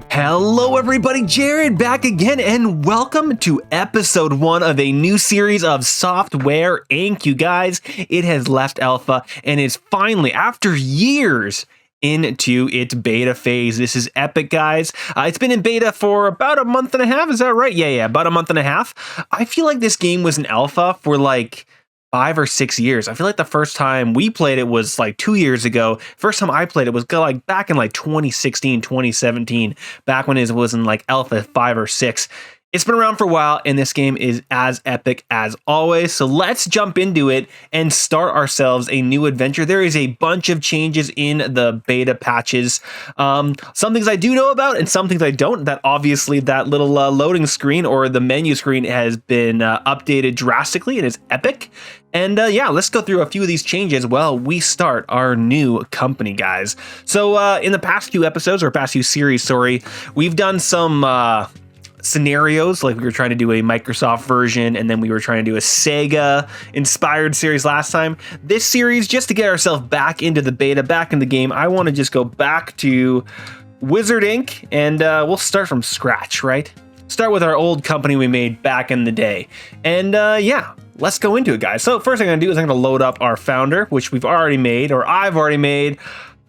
Hello everybody, Jared back again, and welcome to episode 1 of a new series of Software Inc. You guys, it has left alpha and is finally, after years, into its beta phase. This is epic, guys. It's been in beta for about a month and a half, is that right? Yeah, about a month and a half. I feel like this game was in alpha for like 5 or 6 years. I feel like the first time we played it was like 2 years ago. First time I played it was like back in like 2016, 2017, back when it was in like alpha 5 or 6. It's been around for a while, and this game is as epic as always. So let's jump into it and start ourselves a new adventure. There is a bunch of changes in the beta patches. Some things I do know about and some things I don't. That obviously that little loading screen or the menu screen has been updated drastically and is epic. And yeah, let's go through a few of these changes while we start our new company, guys. So in the past few episodes, or past few series, sorry, we've done some scenarios, like we were trying to do a Microsoft version, and then we were trying to do a Sega inspired series last time. This series, just to get ourselves back into the beta, back in the game, I want to just go back to Wizard Inc. and we'll start from scratch, right? Start with our old company we made back in the day. And yeah, let's go into it, guys. So first thing I'm gonna do is I'm gonna load up our founder, which we've already made, or I've already made,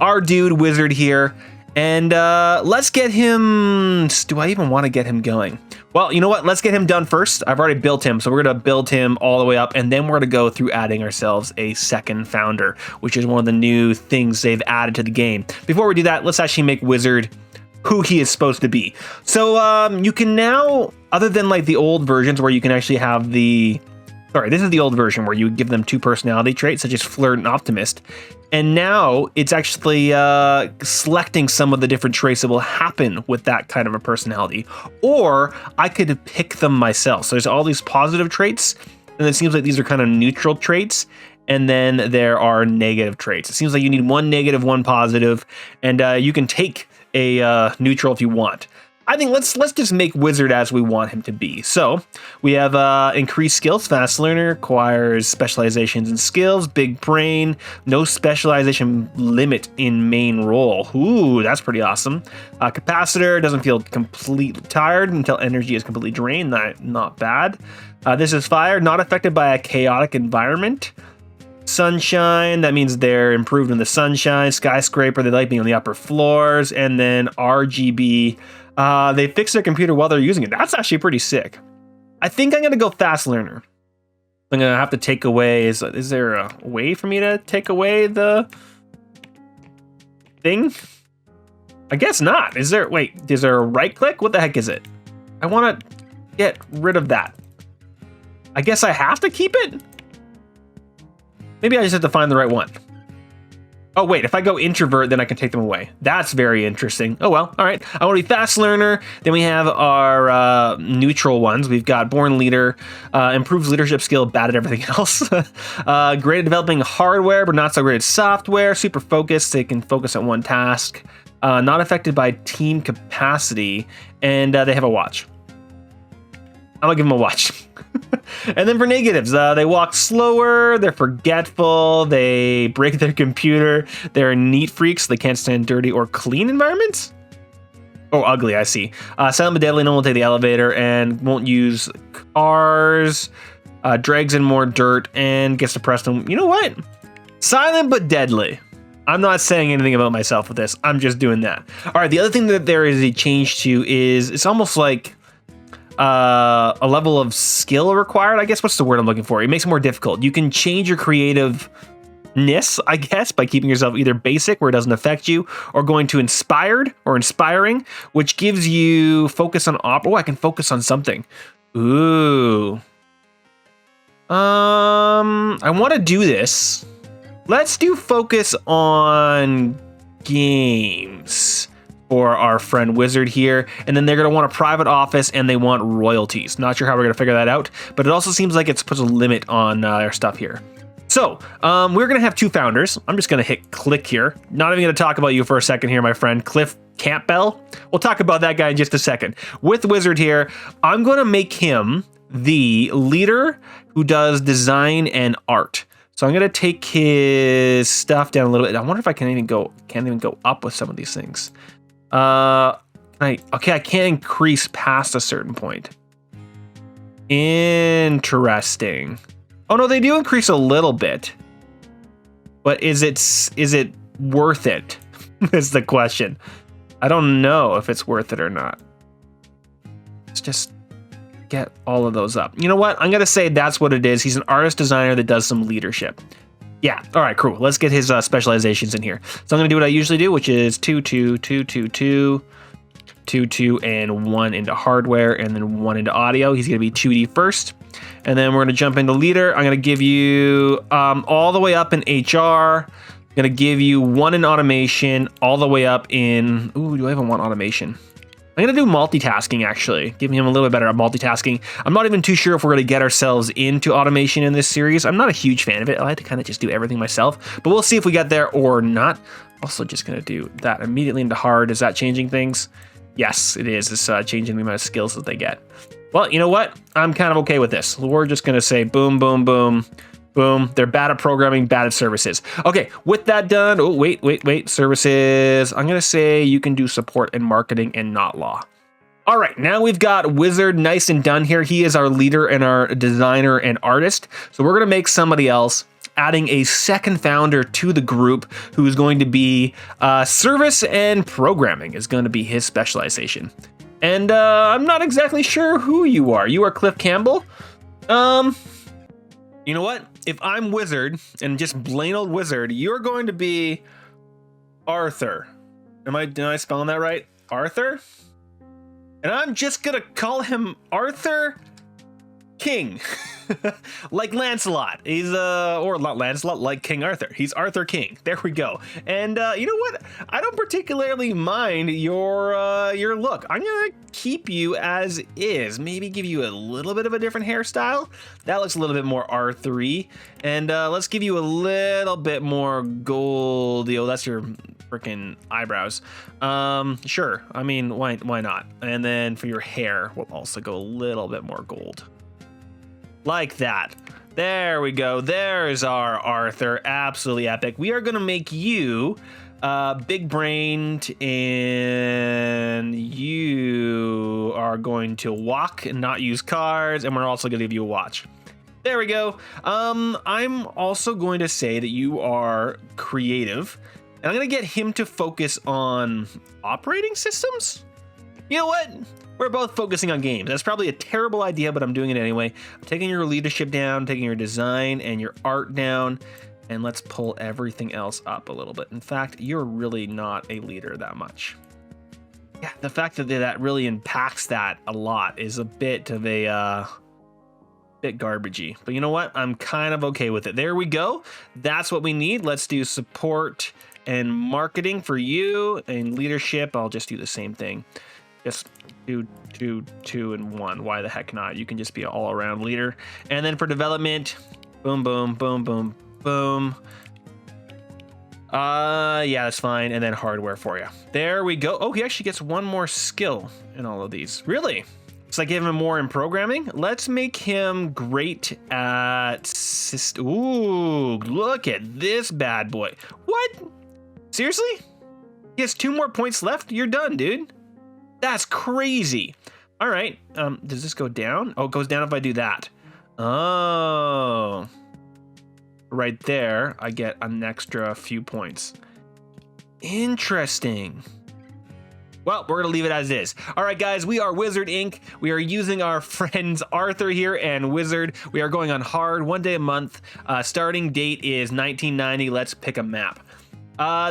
our dude Wizard here. And let's get him. Do I even want to get him going? Well, you know what? Let's get him done first. I've already built him, so we're going to build him all the way up, and then we're going to go through adding ourselves a second founder, which is one of the new things they've added to the game. Before we do that, let's actually make Wizard who he is supposed to be. So you can now, other than like the old versions where you can actually have the... Sorry, this is the old version where you give them 2 personality traits, such as Flirt and Optimist. And now it's actually selecting some of the different traits that will happen with that kind of a personality. Or I could pick them myself. So there's all these positive traits, and it seems like these are kind of neutral traits. And then there are negative traits. It seems like you need 1 negative, 1 positive, and you can take a neutral if you want. I think let's just make Wizard as we want him to be. So we have increased skills, fast learner, acquires specializations and skills, big brain, no specialization limit in main role. Ooh, that's pretty awesome. Capacitor, doesn't feel completely tired until energy is completely drained. Not bad. This is fire, not affected by a chaotic environment. Sunshine, that means they're improved in the sunshine. Skyscraper, they like being on the upper floors. And then RGB, they fix their computer while they're using it. That's actually pretty sick. I think I'm going to go fast learner. I'm going to have to take away... Is there a way for me to take away the thing? I guess not. Is there... Wait, is there a right click? What the heck is it? I want to get rid of that. I guess I have to keep it? Maybe I just have to find the right one. Oh, wait, if I go introvert, then I can take them away. That's very interesting. Oh, well, all right. I want to be fast learner. Then we have our neutral ones. We've got born leader, improves leadership skill, bad at everything else. Great at developing hardware, but not so great at software. Super focused. They can focus on one task. Not affected by team capacity. And they have a watch. I'm going to give them a watch. And then for negatives, they walk slower, they're forgetful, they break their computer, they're neat freaks, they can't stand dirty or clean environments. Oh, ugly, I see. Silent but deadly, no one will take the elevator and won't use cars, drags in more dirt and gets depressed. And you know what? Silent but deadly. I'm not saying anything about myself with this. I'm just doing that. All right, the other thing that there is a change to is it's almost like a level of skill required. I guess what's the word I'm looking for? It makes it more difficult. You can change your creativeness, I guess, by keeping yourself either basic where it doesn't affect you, or going to inspired or inspiring, which gives you focus on I can focus on something. Ooh. I want to do this. Let's do focus on games for our friend Wizard here, and then they're going to want a private office and they want royalties. Not sure how we're going to figure that out, but it also seems like it puts a limit on our stuff here. So we're going to have 2 founders. I'm just going to hit click here. Not even going to talk about you for a second here, my friend. Cliff Campbell. We'll talk about that guy in just a second. With Wizard here, I'm going to make him the leader who does design and art. So I'm gonna take his stuff down a little bit. I wonder if I can't even go up with some of these things. Okay, I can't increase past a certain point. Interesting. Oh no, they do increase a little bit. But is it worth it? Is the question. I don't know if it's worth it or not. Let's just get all of those up. You know what? I'm gonna say that's what it is. He's an artist designer that does some leadership. Yeah. All right. Cool. Let's get his specializations in here. So I'm gonna do what I usually do, which is 2, 2, 2, 2, 2, 2, 2, and 1 into hardware, and then 1 into audio. He's gonna be 2D first, and then we're gonna jump into leader. I'm gonna give you all the way up in HR. I'm gonna give you 1 in automation, all the way up in. Ooh, do I even want automation? I'm gonna do multitasking, actually. Give him a little bit better at multitasking. I'm not even too sure if we're gonna get ourselves into automation in this series. I'm not a huge fan of it. I like to kind of just do everything myself, but we'll see if we get there or not. Also just gonna do that immediately into hard. Is that changing things? Yes, it is. It's changing the amount of skills that they get. Well, you know what? I'm kind of okay with this. We're just gonna say boom, boom, boom. Boom. They're bad at programming, bad at services. Okay, with that done, oh, wait. Services. I'm going to say you can do support and marketing and not law. All right, now we've got Wizard nice and done here. He is our leader and our designer and artist. So we're going to make somebody else, adding a second founder to the group who's going to be service and programming is going to be his specialization. And I'm not exactly sure who you are. You are Cliff Campbell. You know what? If I'm Wizard and just plain old Wizard, you're going to be Arthur. Am I spelling that right? Arthur? And I'm just gonna call him Arthur King. Like Lancelot. He's or not Lancelot, like King Arthur. He's Arthur King. There we go. And you know what? I don't particularly mind your look. I'm gonna keep you as is. Maybe give you a little bit of a different hairstyle. That looks a little bit more R3. And let's give you a little bit more goldy. Oh, that's your freaking eyebrows. Sure. I mean, why not? And then for your hair, we'll also go a little bit more gold. Like that. There we go. There's our Arthur. Absolutely epic. We are going to make you big brained, and you are going to walk and not use cars, and we're also going to give you a watch. There we go. I'm also going to say that you are creative, and I'm going to get him to focus on operating systems. You know what? We're both focusing on games. That's probably a terrible idea, but I'm doing it anyway. I'm taking your leadership down, taking your design and your art down, and let's pull everything else up a little bit. In fact, you're really not a leader that much. Yeah, the fact that that really impacts that a lot is a bit of a bit garbagey. But you know what? I'm kind of okay with it. There we go. That's what we need. Let's do support and marketing for you, and leadership. I'll just do the same thing. Just 2, 2, 2, and 1. Why the heck not? You can just be an all-around leader. And then for development, boom, boom, boom, boom, boom. Yeah, that's fine. And then hardware for you. There we go. Oh, he actually gets 1 more skill in all of these. Really? So I give him more in programming. Let's make him great at Ooh, look at this bad boy. What? Seriously? He has 2 more points left? You're done, dude. That's crazy. All right. Does this go down? Oh, it goes down if I do that. Oh. Right there, I get an extra few points. Interesting. Well, we're going to leave it as is. All right, guys, we are Wizard Inc. We are using our friends Arthur here and Wizard. We are going on hard 1 day a month. Starting date is 1990. Let's pick a map.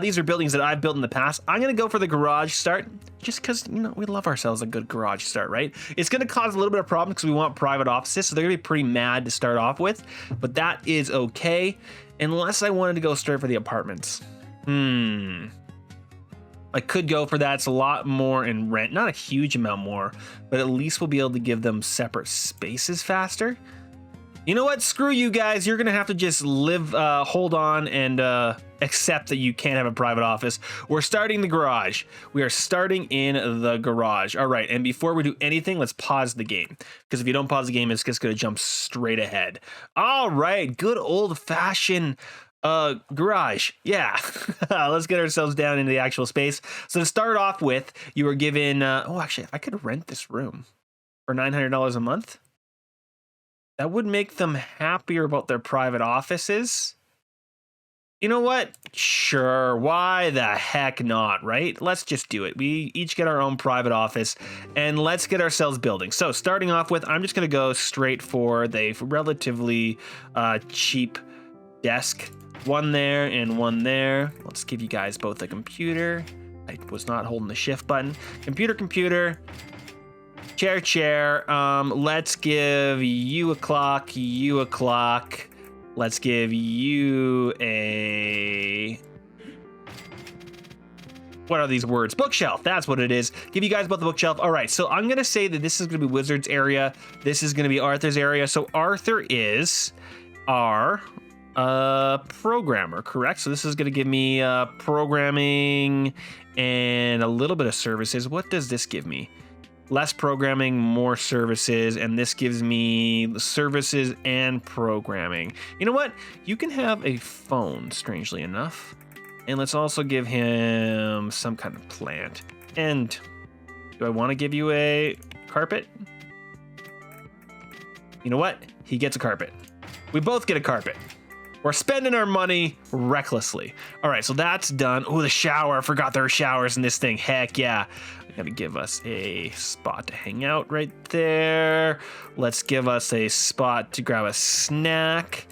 These are buildings that I've built in the past. I'm going to go for the garage start just because, you know, we love ourselves a good garage start, right? It's going to cause a little bit of problems because we want private offices, so they're going to be pretty mad to start off with, but that is okay, unless I wanted to go straight for the apartments. I could go for that. It's a lot more in rent, not a huge amount more, but at least we'll be able to give them separate spaces faster. You know what? Screw you guys. You're going to have to just live, hold on, and except that you can't have a private office. We're starting the garage. We are starting in the garage. All right, and before we do anything, let's pause the game, because if you don't pause the game, it's just going to jump straight ahead. All right, good old-fashioned garage. Yeah. Let's get ourselves down into the actual space. So to start off with, you were given oh, actually, if I could rent this room for $900 a month, that would make them happier about their private offices. You know what? Sure, why the heck not, right? Let's just do it. We each get our own private office, and let's get ourselves building. So starting off with, I'm just gonna go straight for the relatively cheap desk. One there and one there. Let's give you guys both a computer. I was not holding the shift button. Computer. Chair. Let's give you a clock, Let's give you a... What are these words? Bookshelf. That's what it is. Give you guys both the bookshelf. All right, so I'm going to say that this is going to be Wizard's area. This is going to be Arthur's area. So Arthur is our programmer, correct? So this is going to give me programming and a little bit of services. What does this give me? Less programming, more services, and this gives me the services and programming. You know what? You can have a phone, strangely enough. And let's also give him some kind of plant. And do I want to give you a carpet? You know what? He gets a carpet. We both get a carpet. We're spending our money recklessly. All right, so that's done. Oh, the shower. I forgot there are showers in this thing. Heck yeah. Gotta give us a spot to hang out right there. Let's give us a spot to grab a snack.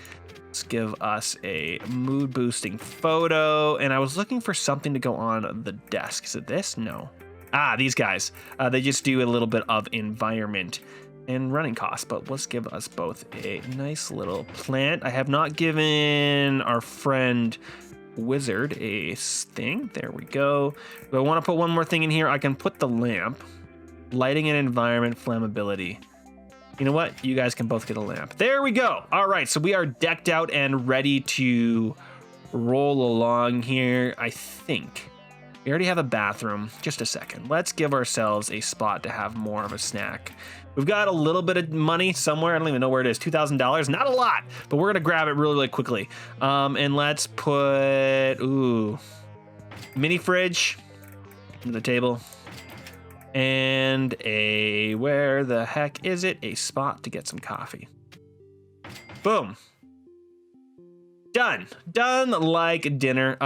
Let's give us a mood boosting photo. And I was looking for something to go on the desk. Is it this? No. Ah, these guys. They just do a little bit of environment and running costs, but let's give us both a nice little plant. I have not given our friend Wizard a thing. There we go. Do I want to put one more thing in here? I can put the lamp, lighting and environment, flammability. You know what? You guys can both get a lamp. There we go. All right, so we are decked out and ready to roll along here. I think we already have a bathroom. Just a second. Let's give ourselves a spot to have more of a snack. We've got a little bit of money somewhere. I don't even know where it is. $2,000. Not a lot, but we're going to grab it really, really quickly. And let's put, mini fridge on the table. And where the heck is it? A spot to get some coffee. Boom. Done like dinner.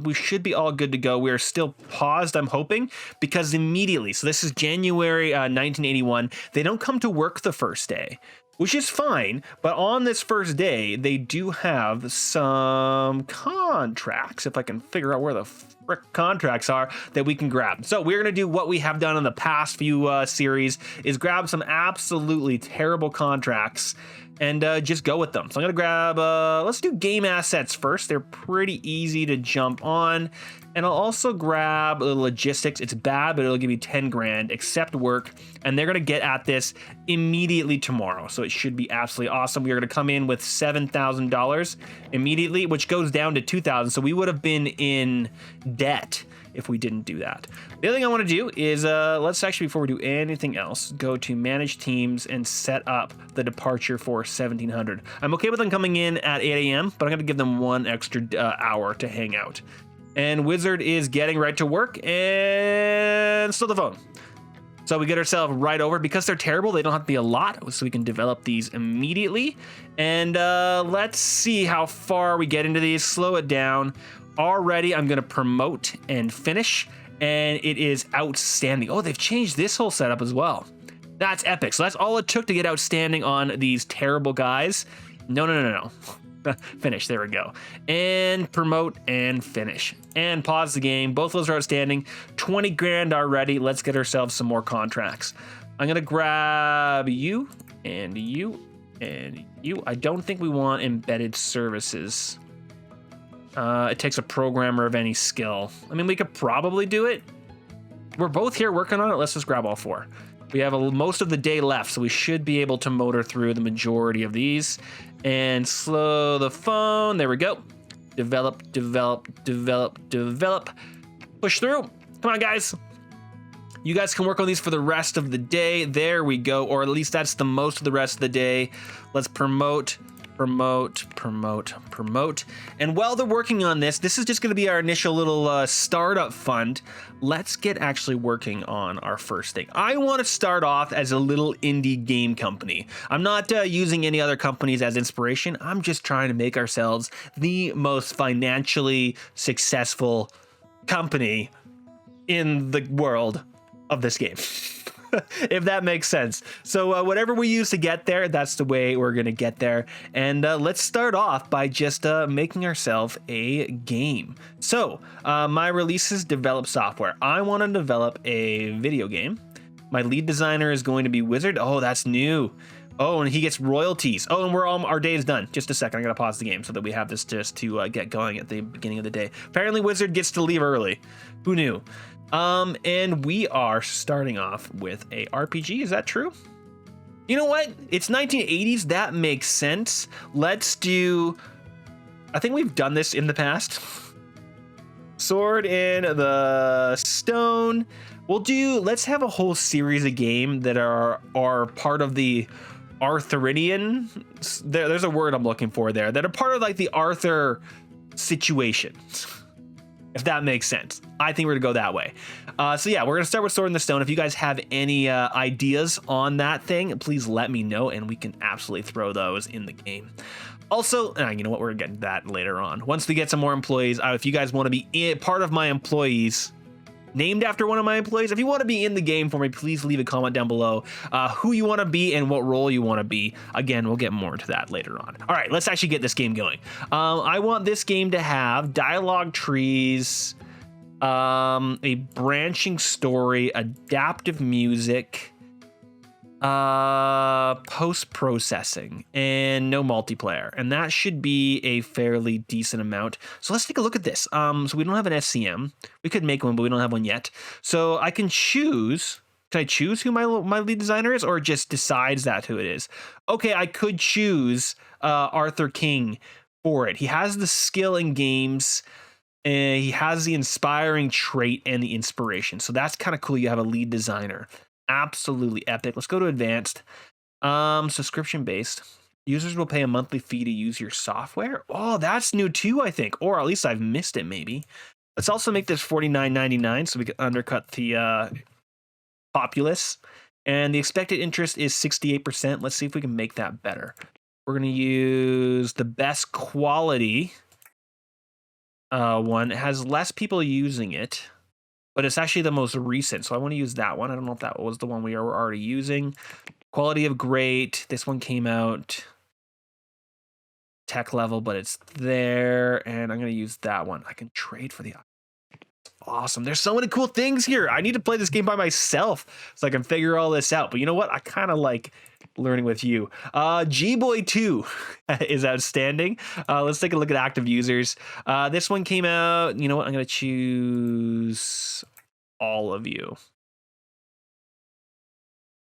We should be all good to go. We're still paused, I'm hoping, because immediately, so this is January 1981, they don't come to work the first day, which is fine, but on this first day, they do have some contracts, if I can figure out where the frick contracts are, that we can grab. So we're gonna do what we have done in the past few series, is grab some absolutely terrible contracts and just go with them. So I'm gonna grab, let's do game assets first. They're pretty easy to jump on. And I'll also grab the logistics. It's bad, but it'll give you 10 grand, accept work. And they're gonna get at this immediately tomorrow. So it should be absolutely awesome. We are gonna come in with $7,000 immediately, which goes down to 2,000. So we would have been in debt if we didn't do that. The other thing I want to do is, let's actually, before we do anything else, go to manage teams and set up the departure for 1700. I'm okay with them coming in at 8 a.m., but I'm going to give them one extra hour to hang out. And Wizard is getting right to work, and still the phone. So we get ourselves right over. Because they're terrible, they don't have to be a lot, so we can develop these immediately. And let's see how far we get into these. Slow it down. Already, I'm going to promote and finish, and it is outstanding. Oh, they've changed this whole setup as well. That's epic. So that's all it took to get outstanding on these terrible guys. No. Finish. There we go. And promote and finish. And pause the game. Both of those are outstanding. 20 grand already. Let's get ourselves some more contracts. I'm going to grab you and you and you. I don't think we want embedded services. It takes a programmer of any skill. I mean, we could probably do it. We're both here working on it. Let's just grab all four. We have most of the day left, so we should be able to motor through the majority of these. And slow the phone. There we go. develop, develop, develop, develop. Push through. Come on, guys. You guys can work on these for the rest of the day. There we go. Or at least that's the most of the rest of the day. Let's promote, promote, promote, promote. And while they're working on this, this is just going to be our initial little startup fund. Let's get actually working on our first thing. I want to start off as a little indie game company. I'm not using any other companies as inspiration. I'm just trying to make ourselves the most financially successful company in the world of this game. If that makes sense. So whatever we use to get there, that's the way we're gonna get there. And let's start off by just making ourselves a game. So my releases develop software. I want to develop a video game. My lead designer is going to be Wizard. Oh, that's new. Oh, and he gets royalties. Oh, and our day is done. Just a second, I gotta pause the game so that we have this just to get going at the beginning of the day. Apparently Wizard gets to leave early. Who knew? And we are starting off with a RPG. Is that true? You know what? It's 1980s. That makes sense. Let's do, I think we've done this in the past. Sword in the Stone. Let's have a whole series of game that are part of the Arthurian. There's a word I'm looking for there. That are part of like the Arthur situation. If that makes sense. I think we're gonna go that way. So yeah, we're gonna start with Sword in the Stone. If you guys have any ideas on that thing, please let me know and we can absolutely throw those in the game. Also, you know what, we're gonna get that later on. Once we get some more employees, if you guys wanna be part of my employees, named after one of my employees, if you want to be in the game for me, please leave a comment down below who you want to be and what role you want to be. Again, we'll get more into that later on. All right, let's actually get this game going. I want this game to have dialogue trees, a branching story, adaptive music, post-processing, and no multiplayer. And that should be a fairly decent amount. So let's take a look at this. So we don't have an SCM. We could make one, but we don't have one yet. So I can choose. Can I choose who my lead designer is, or it just decides that who it is? Okay, I could choose Arthur King for it. He has the skill in games. And he has the inspiring trait and the inspiration. So that's kind of cool. You have a lead designer. Absolutely epic. Let's go to advanced. Subscription based. Users will pay a monthly fee to use your software. Oh, that's new too, I think. Or at least I've missed it, maybe. Let's also make this $49.99 so we can undercut the populace. And the expected interest is 68%. Let's see if we can make that better. We're going to use the best quality one. It has less people using it, but it's actually the most recent. So I want to use that one. I don't know if that was the one we were already using. Quality of great. This one came out tech level, but it's there. And I'm going to use that one. I can trade for the awesome. There's so many cool things here. I need to play this game by myself so I can figure all this out. But you know what? I kind of like learning with you. G-Boy 2 is outstanding. Let's take a look at active users. This one came out. You know what? I'm going to choose all of you.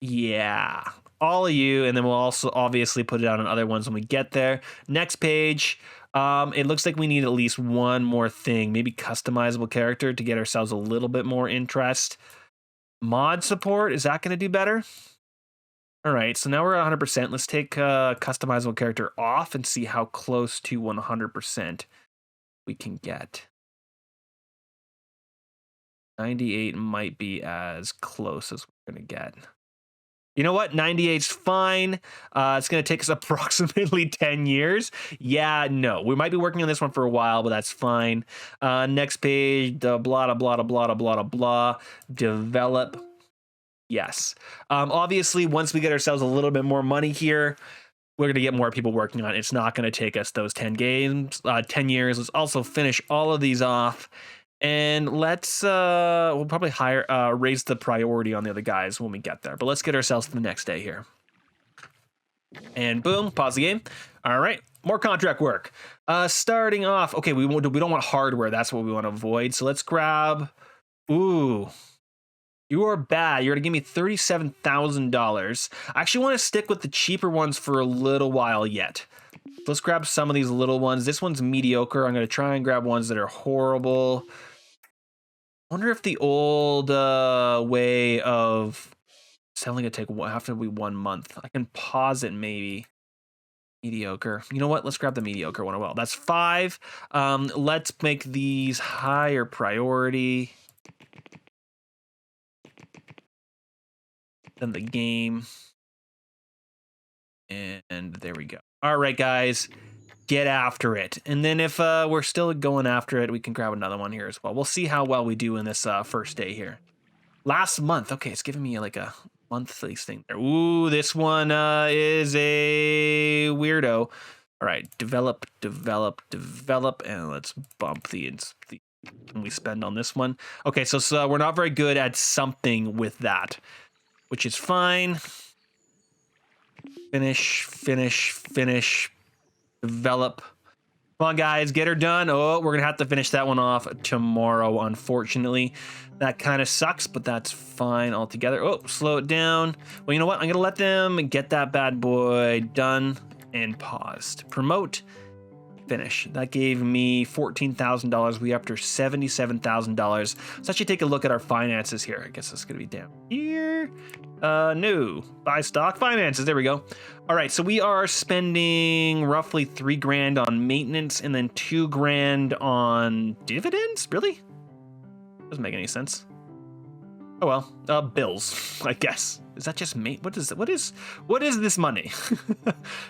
Yeah, all of you. And then we'll also obviously put it out on other ones when we get there. Next page. It looks like we need at least one more thing, maybe customizable character to get ourselves a little bit more interest. Mod support, is that going to do better? All right, so now we're at 100%. Let's take customizable character off and see how close to 100% we can get. 98 might be as close as we're going to get. You know what? 98's fine. It's going to take us approximately 10 years. Yeah, no. We might be working on this one for a while, but that's fine. Next page, the blah, blah, blah, blah, blah, blah, blah. Develop. Yes. Obviously, once we get ourselves a little bit more money here, we're going to get more people working on it. It's not going to take us those 10 years. Let's also finish all of these off. And let's we'll probably raise the priority on the other guys when we get there. But let's get ourselves to the next day here. And boom, pause the game. All right, more contract work. Starting off, okay, we don't want hardware. That's what we want to avoid. So let's grab. Ooh, you are bad. You're gonna give me $37,000. I actually want to stick with the cheaper ones for a little while yet. Let's grab some of these little ones. This one's mediocre. I'm going to try and grab ones that are horrible. I wonder if the old way of selling it have to be 1 month. I can pause it maybe. Mediocre. You know what? Let's grab the mediocre one. Well, that's 5. Let's make these higher priority than the game. And there we go. All right, guys, get after it. And then if we're still going after it, we can grab another one here as well. We'll see how well we do in this first day here. Last month. Okay, it's giving me like a monthly thing there. Ooh, this one is a weirdo. All right, develop, and let's bump the we spend on this one. Okay, so we're not very good at something with that, which is fine. Finish, develop. Come on, guys, get her done. Oh, we're gonna have to finish that one off tomorrow, unfortunately. That kind of sucks, but that's fine altogether. Oh, slow it down. Well, you know what? I'm gonna let them get that bad boy done and paused. Promote, finish. That gave me $14,000. We up to $77,000. Let's actually take a look at our finances here. I guess it's gonna be down here. No, buy stock finances. There we go. All right, so we are spending roughly $3 grand on maintenance and then $2 grand on dividends. Really? Doesn't make any sense. Oh well, bills, I guess. Is that just what is this money?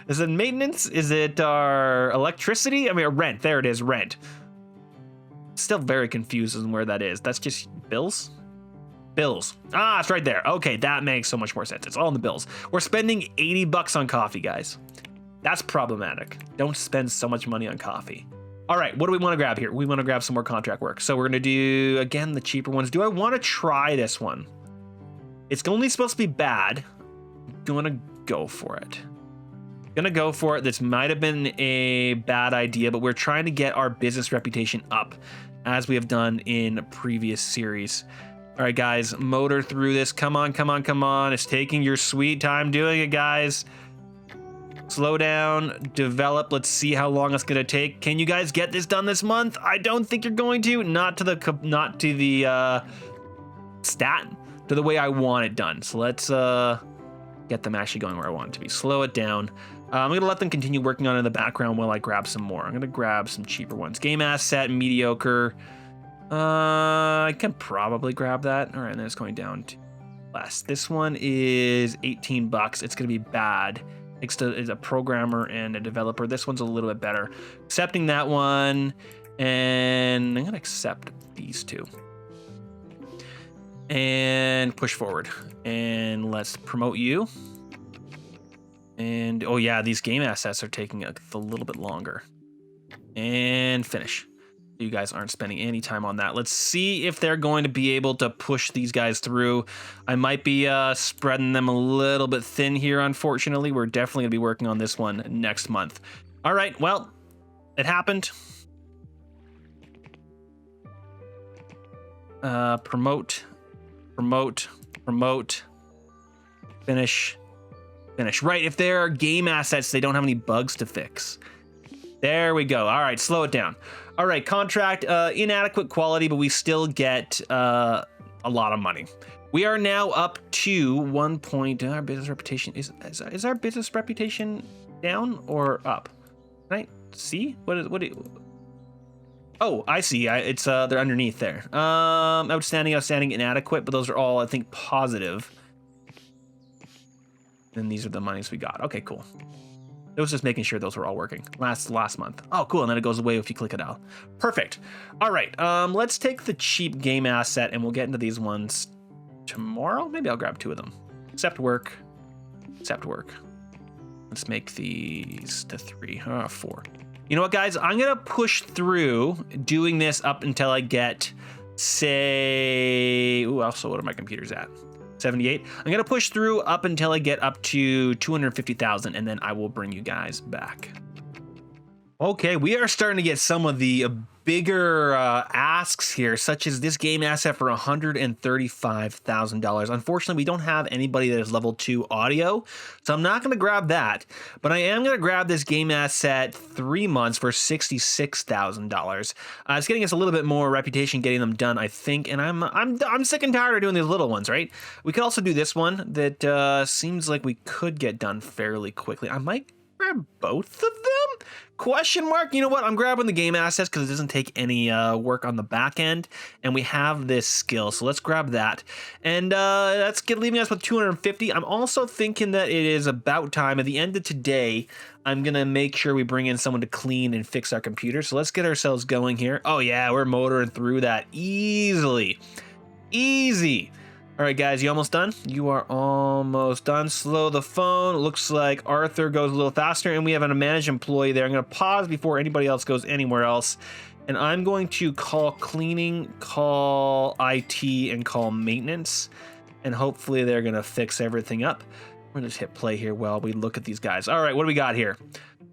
Is it maintenance? Is it our electricity? I mean, rent. There it is, rent. Still very confused on where that is. That's just bills. Bills. Ah, it's right there. Okay, that makes so much more sense. It's all in the bills. We're spending $80 on coffee, guys. That's problematic. Don't spend so much money on coffee. All right, what do we want to grab here? We want to grab some more contract work. So we're going to do, again, the cheaper ones. Do I want to try this one? It's only supposed to be bad. I'm going to go for it. This might have been a bad idea, but we're trying to get our business reputation up as we have done in previous series. All right, guys, motor through this. Come on. It's taking your sweet time doing it, guys. Slow down, develop. Let's see how long it's gonna take. Can you guys get this done this month? I don't think you're going to. Not to the stat, to the way I want it done. So let's get them actually going where I want it to be. Slow it down. I'm gonna let them continue working on it in the background while I grab some more. I'm gonna grab some cheaper ones. Game asset, mediocre. I can probably grab that. All right, and then it's going down to less. This one is $18. It's gonna be bad. Next to is a programmer and a developer. This one's a little bit better. Accepting that one, and I'm gonna accept these two. And push forward. And let's promote you. And oh yeah, these game assets are taking a little bit longer. And finish. You guys aren't spending any time on that. Let's see if they're going to be able to push these guys through. I might be spreading them a little bit thin here, unfortunately. We're definitely gonna be working on this one next month. All right, well, it happened. Promote, finish. Right, if there are game assets, they don't have any bugs to fix. There we go. All right, slow it down. All right, contract, inadequate quality, but we still get a lot of money. We are now up to 1 point. Our business reputation is our business reputation down or up? Can I see what? Oh, I see. It's they're underneath there. Outstanding, inadequate, but those are all I think positive. And these are the monies we got. Okay, cool. It was just making sure those were all working last month. Oh, cool. And then it goes away if you click it out. Perfect. All right. Let's take the cheap game asset and we'll get into these ones tomorrow. Maybe I'll grab 2 of them. Accept work. Let's make these to 3, 4. You know what, guys? I'm going to push through doing this up until I get, say, also, what are my computers at? 78. I'm gonna push through up until I get up to 250,000, and then I will bring you guys back. Okay, we are starting to get some of the bigger asks here, such as this game asset for $135,000. Unfortunately, we don't have anybody that is level 2 audio, so I'm not going to grab that. But I am going to grab this game asset 3 months for $66,000. It's getting us a little bit more reputation getting them done, I think, and I'm sick and tired of doing these little ones, right? We could also do this one that seems like we could get done fairly quickly. I might grab both of them? Question mark. You know what? I'm grabbing the game assets because it doesn't take any work on the back end, and we have this skill, so let's grab that. And that's leaving us with 250. I'm also thinking that it is about time. At the end of today, I'm gonna make sure we bring in someone to clean and fix our computer. So let's get ourselves going here. Oh yeah, we're motoring through that easily. Easy. All right, guys, you almost done? You are almost done. Slow the phone. Looks like Arthur goes a little faster, and we have a managed employee there. I'm going to pause before anybody else goes anywhere else, and I'm going to call cleaning, call IT, and call maintenance, and hopefully they're going to fix everything up. We're going to just hit play here while we look at these guys. All right, what do we got here?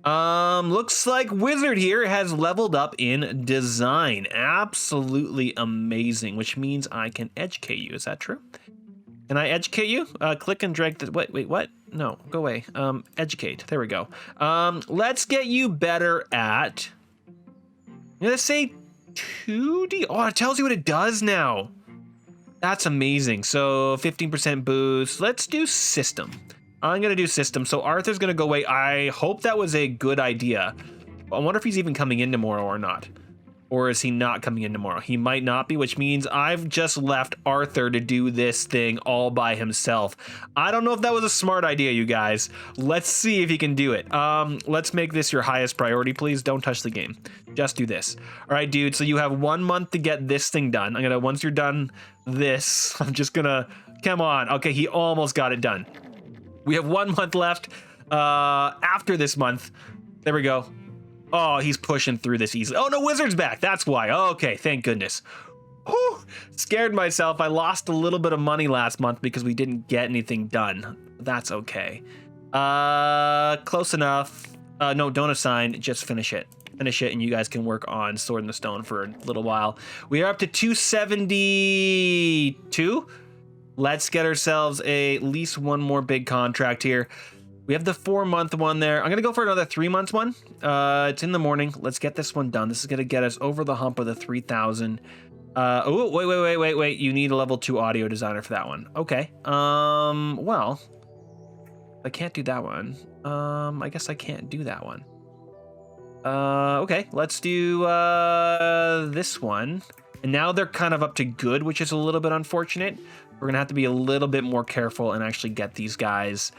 Looks like Wizard here has leveled up in design. Absolutely amazing, which means I can educate you. Is that true? Can I educate you? Click and drag the, wait, what? No, go away. Educate, there we go. Let's get you better at, I'm gonna say 2D. Oh, it tells you what it does now. That's amazing. So 15% boost. Let's do system. I'm going to do system. So Arthur's going to go away. I hope that was a good idea. I wonder if he's even coming in tomorrow or not. Or is he not coming in tomorrow? He might not be, which means I've just left Arthur to do this thing all by himself. I don't know if that was a smart idea, you guys. Let's see if he can do it. Let's make this your highest priority, please. Don't touch the game. Just do this. All right, dude. So you have 1 month to get this thing done. Once you're done this, I'm just gonna, come on. Okay, he almost got it done. We have 1 month left after this month. There we go. Oh, he's pushing through this easily. Oh, no, Wizard's back. That's why. Okay, thank goodness. Whew, scared myself. I lost a little bit of money last month because we didn't get anything done. That's okay. Close enough. No, don't assign. Just finish it. Finish it, and you guys can work on Sword in the Stone for a little while. We are up to 272. Let's get ourselves at least one more big contract here. We have the 4 month one there. I'm gonna go for another 3 months one. It's in the morning. Let's get this one done. This is gonna get us over the hump of the 3,000. Oh, wait. You need a level 2 audio designer for that one. Okay. Well, I can't do that one. I guess I can't do that one. Okay, let's do this one. And now they're kind of up to good, which is a little bit unfortunate. We're gonna have to be a little bit more careful and actually get these guys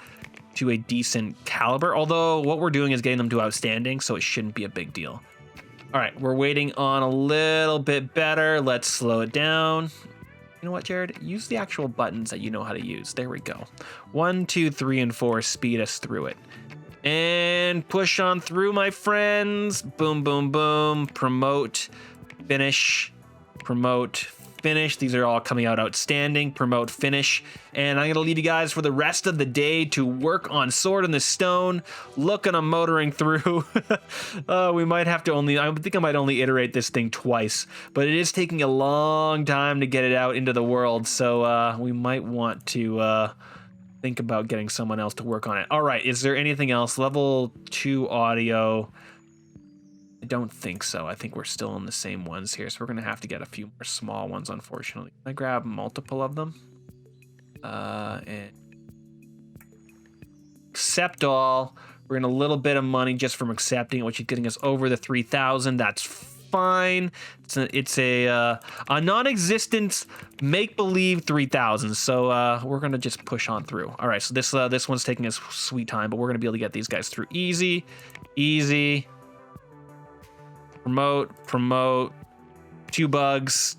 to a decent caliber. Although what we're doing is getting them to outstanding, so it shouldn't be a big deal. All right, we're waiting on a little bit better. Let's slow it down. You know what, Jared? Use the actual buttons that you know how to use. There we go. 1, 2, 3, and 4 speed us through it. And push on through, my friends. Boom, boom, boom. Promote, finish, promote, finish. These are all coming out outstanding. Promote, finish. And I'm gonna leave you guys for the rest of the day to work on Sword in the Stone. Looking, I'm motoring through. We might have to I think I might only iterate this thing twice, but it is taking a long time to get it out into the world. So we might want to think about getting someone else to work on it. All right, is there anything else? Level 2 audio. I don't think so. I think we're still on the same ones here, so we're gonna have to get a few more small ones, unfortunately. Can I grab multiple of them? And accept all. We're in a little bit of money just from accepting it, which is getting us over the 3,000. That's fine. It's a non-existent make-believe 3,000. So we're gonna just push on through. All right, so this one's taking us sweet time, but we're gonna be able to get these guys through easy. Promote, 2 bugs,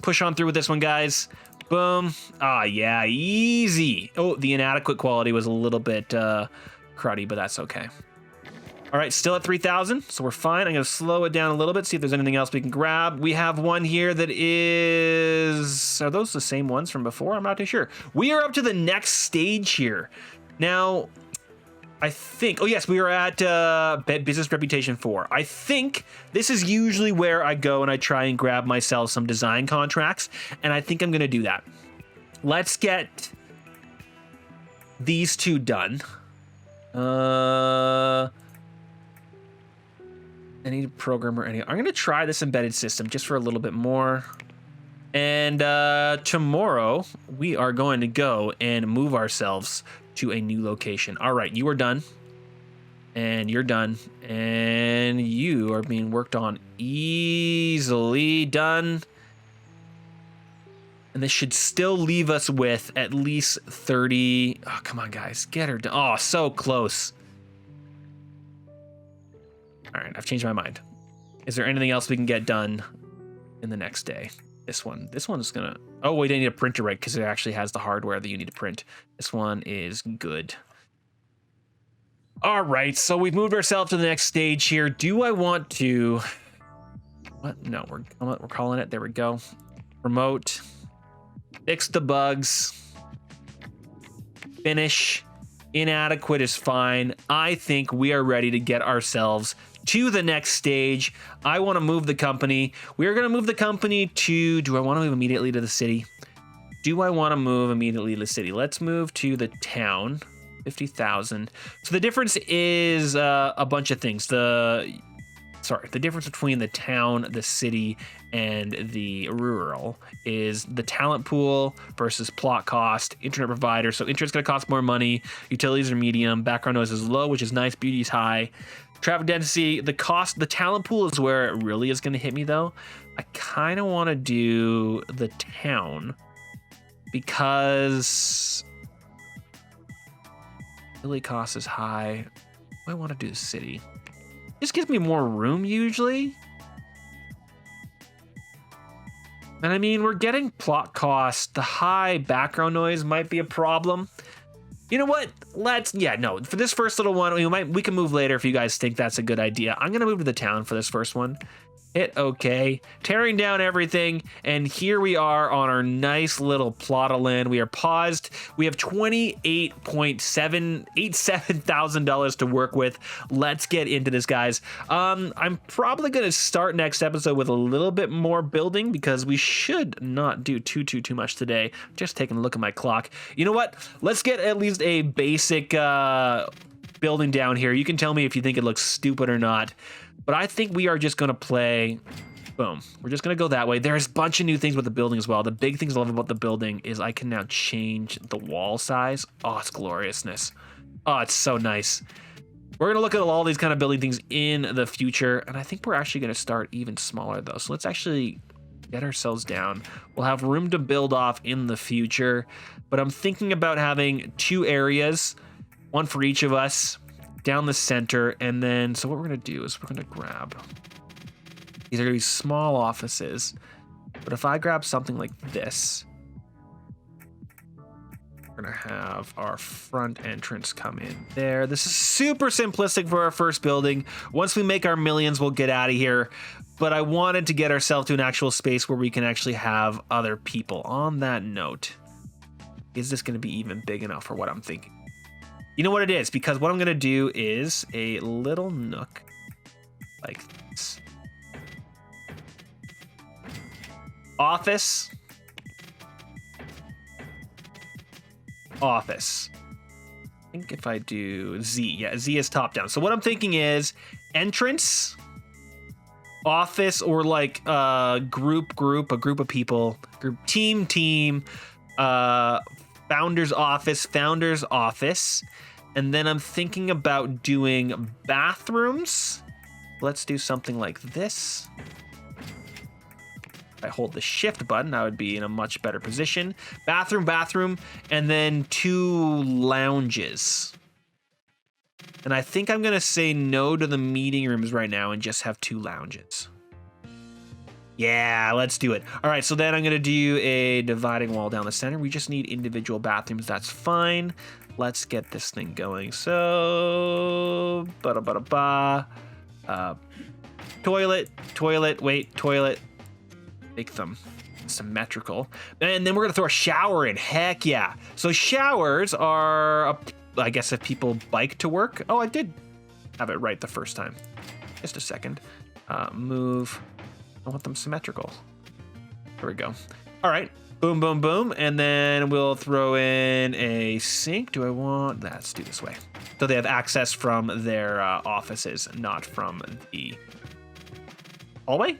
push on through with this one, guys. Boom. Ah, yeah, easy. Oh, the inadequate quality was a little bit cruddy, but that's okay. All right, still at 3,000, so we're fine. I'm gonna slow it down a little bit, see if there's anything else we can grab. We have one here that is, are those the same ones from before? I'm not too sure. We are up to the next stage here. Now, I think, oh yes, we are at Business Reputation 4. I think this is usually where I go and I try and grab myself some design contracts, and I think I'm going to do that. Let's get these two done. I need a programmer. I'm going to try this embedded system just for a little bit more. And tomorrow, we are going to go and move ourselves to a new location. All right, you are done. And you're done. And you are being worked on. Easily done. And this should still leave us with at least 30. Oh, come on, guys. Get her done. Oh, so close. All right, I've changed my mind. Is there anything else we can get done in the next day? This one's gonna, oh wait, I need a printer, right? Because it actually has the hardware that you need to print. This one is good. All right, so we've moved ourselves to the next stage here. Do I want to, what? No, we're calling it, there we go. Remote, fix the bugs, finish, inadequate is fine. I think we are ready to get ourselves to the next stage. I want to move the company. We are going to move the company to, do I want to move immediately to the city? Do I want to move immediately to the city? Let's move to the town, 50,000. So the difference is a bunch of things. The difference between the town, the city, and the rural is the talent pool versus plot cost, internet provider. So internet's going to cost more money. Utilities are medium. Background noise is low, which is nice. Beauty is high. Traffic density, the talent pool is where it really is going to hit me, though. I kind of want to do the town because really cost is high. I want to do the city. This gives me more room usually. And I mean, we're getting plot costs. The high background noise might be a problem. You know what? For this first little one, we can move later if you guys think that's a good idea. I'm going to move to the town for this first one. Hit OK, tearing down everything, and here we are on our nice little plot of land. We are paused. We have $28,787 to work with. Let's get into this, guys. I'm probably going to start next episode with a little bit more building because we should not do too much today. Just taking a look at my clock. You know what? Let's get at least a basic building down here. You can tell me if you think it looks stupid or not. But I think we are just going to play, boom. We're just going to go that way. There's a bunch of new things with the building as well. The big things I love about the building is I can now change the wall size. Oh, it's gloriousness. Oh, it's so nice. We're going to look at all these kind of building things in the future. And I think we're actually going to start even smaller, though. So let's actually get ourselves down. We'll have room to build off in the future. But I'm thinking about having 2 areas, one for each of us, down the center, and then so what we're going to do is we're going to grab, these are going to be small offices, but if I grab something like this, we're going to have our front entrance come in there. This is super simplistic for our first building. Once we make our millions, we'll get out of here, but I wanted to get ourselves to an actual space where we can actually have other people. On that note, is this going to be even big enough for what I'm thinking? You know what it is, because what I'm going to do is a little nook like this. Office. Office. I think if I do Z, yeah, Z is top down. So what I'm thinking is entrance, office, or like a group of people, team, founder's office. And then I'm thinking about doing bathrooms. Let's do something like this. If I hold the shift button, I would be in a much better position. Bathroom, and then 2 lounges. And I think I'm gonna say no to the meeting rooms right now and just have 2 lounges. Yeah, let's do it. All right, so then I'm gonna do a dividing wall down the center. We just need individual bathrooms, that's fine. Let's get this thing going. So, toilet, make them symmetrical. And then we're gonna throw a shower in, heck yeah. So showers are I guess if people bike to work. Oh, I did have it right the first time. Just a second. Move. I want them symmetrical. There we go. All right. Boom, boom, boom. And then we'll throw in a sink. Do I want... Let's do this way. So they have access from their offices, not from the hallway.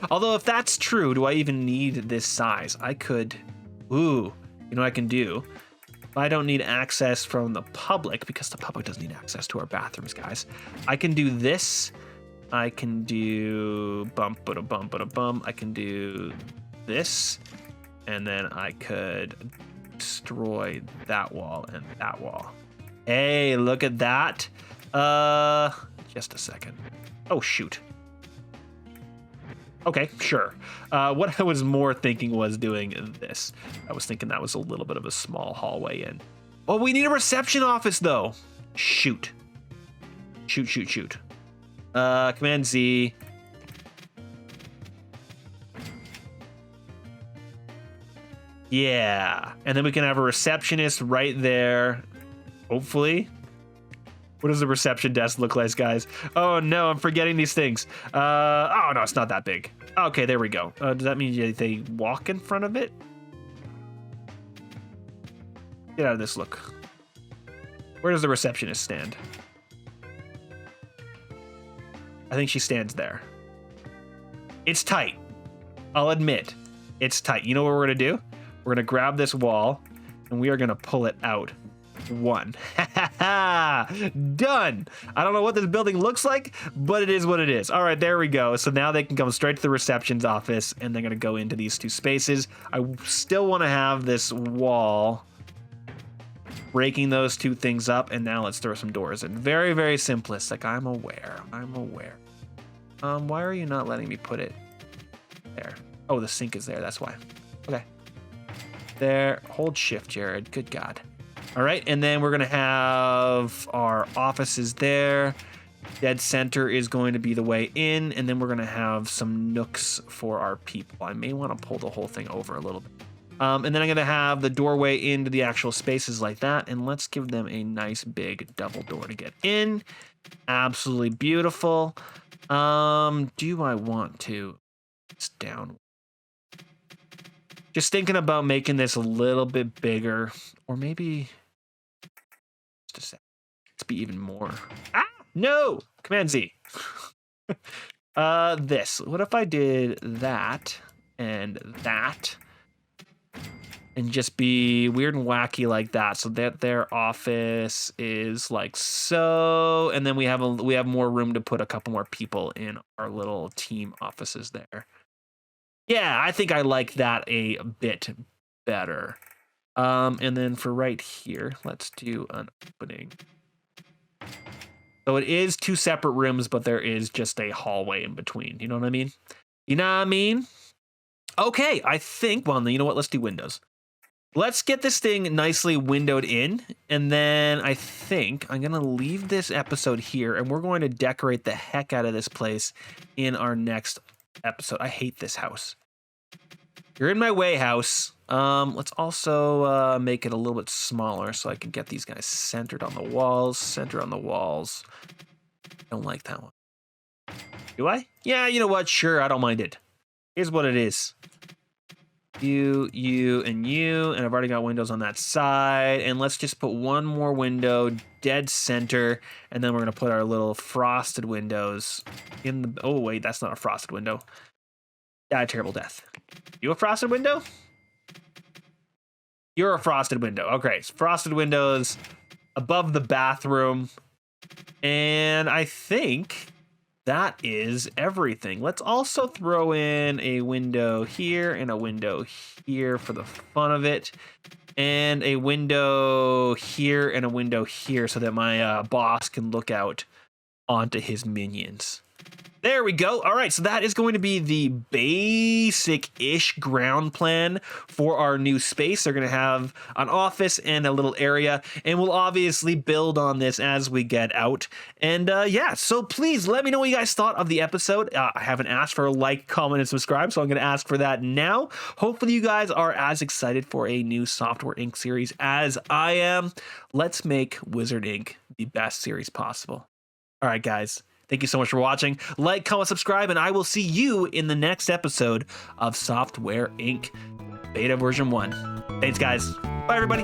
Although if that's true, do I even need this size? I could... Ooh, you know what I can do? I don't need access from the public because the public doesn't need access to our bathrooms, guys. I can do this. I can do bump, bada bump, bada bum. I can do this, and then I could destroy that wall and that wall. Hey, look at that. Just a second. Oh, shoot. Okay, sure. What I was more thinking was doing this. I was thinking that was a little bit of a small hallway in. Oh, we need a reception office, though. Shoot. Shoot, shoot, shoot. Command Z. Yeah. And then we can have a receptionist right there. Hopefully. What does the reception desk look like, guys? Oh, no, I'm forgetting these things. Oh, no, it's not that big. Okay, there we go. Does that mean they walk in front of it? Get out of this look. Where does the receptionist stand? I think she stands there. It's tight. I'll admit, it's tight. You know what we're going to do? We're going to grab this wall, and we are going to pull it out. One. Done. I don't know what this building looks like, but it is what it is. All right, there we go. So now they can come straight to the reception's office, and they're going to go into these two spaces. I still want to have this wall breaking those two things up, and now let's throw some doors in. Very, very simplistic. I'm aware. I'm aware. Why are you not letting me put it there? Oh, the sink is there. That's why. Okay. There. Hold shift, Jared. Good God. All right, and then we're going to have our offices there. Dead center is going to be the way in, and then we're going to have some nooks for our people. I may want to pull the whole thing over a little bit. And then I'm going to have the doorway into the actual spaces like that, and let's give them a nice big double door to get in. Absolutely beautiful. Do I want to... It's down. Just thinking about making this a little bit bigger, or maybe... Just let's be even more. Ah, no! Command Z. This. What if I did that and that, and just be weird and wacky like that, so that their office is like so, and then we have more room to put a couple more people in our little team offices there. Yeah, I think I like that a bit better. And then for right here, let's do an opening. So it is two separate rooms, but there is just a hallway in between. You know what I mean? You know what I mean? Okay, I think, well, you know what? Let's do windows. Let's get this thing nicely windowed in, and then I think I'm going to leave this episode here, and we're going to decorate the heck out of this place in our next episode. I hate this house. You're in my way, house. Let's also make it a little bit smaller so I can get these guys centered on the walls. Center on the walls. Don't like that one. Do I? Yeah, you know what? Sure, I don't mind it. Here's what it is. You, and you. And I've already got windows on that side. And let's just put one more window dead center. And then we're going to put our little frosted windows in the... Oh, wait, that's not a frosted window. Die a terrible death. You a frosted window? You're a frosted window. Okay, so frosted windows above the bathroom. And I think that is everything. Let's also throw in a window here and a window here for the fun of it. And a window here and a window here so that my boss can look out onto his minions. There we go. All right, so that is going to be the basic-ish ground plan for our new space. They're going to have an office and a little area, and we'll obviously build on this as we get out. And yeah, so please let me know what you guys thought of the episode. I haven't asked for a like, comment, and subscribe, so I'm going to ask for that now. Hopefully you guys are as excited for a new Software Inc. series as I am. Let's make Wizard Inc. the best series possible. All right, guys. Thank you so much for watching. Like, comment, subscribe, and I will see you in the next episode of Software Inc. Beta version 1. Thanks, guys. Bye, everybody.